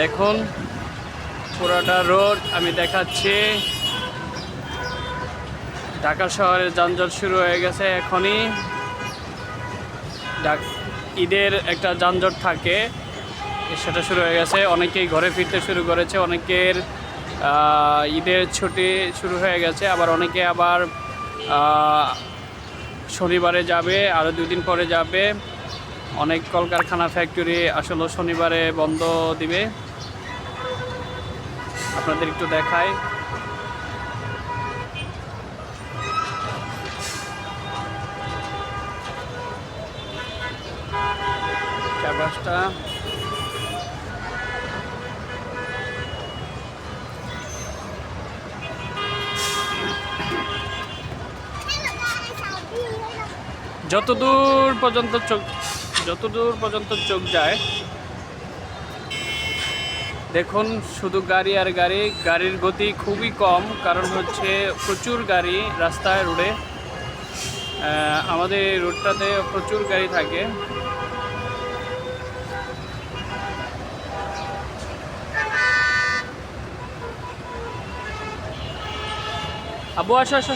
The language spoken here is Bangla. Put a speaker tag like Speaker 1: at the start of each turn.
Speaker 1: দেখুন পুরোটা রোড আমি দেখাচ্ছি। ঢাকা শহরের যানজট শুরু হয়ে গেছে এখনই। ঈদের একটা যানজট থাকে, সেটা শুরু হয়ে গেছে। অনেকেই ঘরে ফিরতে শুরু করেছে, অনেকের ঈদের ছুটি শুরু হয়ে গেছে, আবার অনেকে আবার শনিবারে যাবে, আরও 2 দিন পরে যাবে। অনেক কলকারখানা ফ্যাক্টরি আসলে শনিবারে বন্ধ দিবে। আপনাদের একটু দেখাই। চারপাশটা যতদূর পর্যন্ত চোখ যায় দেখুন শুধু গাড়ি আর গাড়ি। গাড়ির গতি খুবই কম, কারণ হচ্ছে প্রচুর গাড়ি রাস্তায়, রোডে। আমাদের এই রোডটাতে প্রচুর গাড়ি থাকে। আব্বু আসো আসো।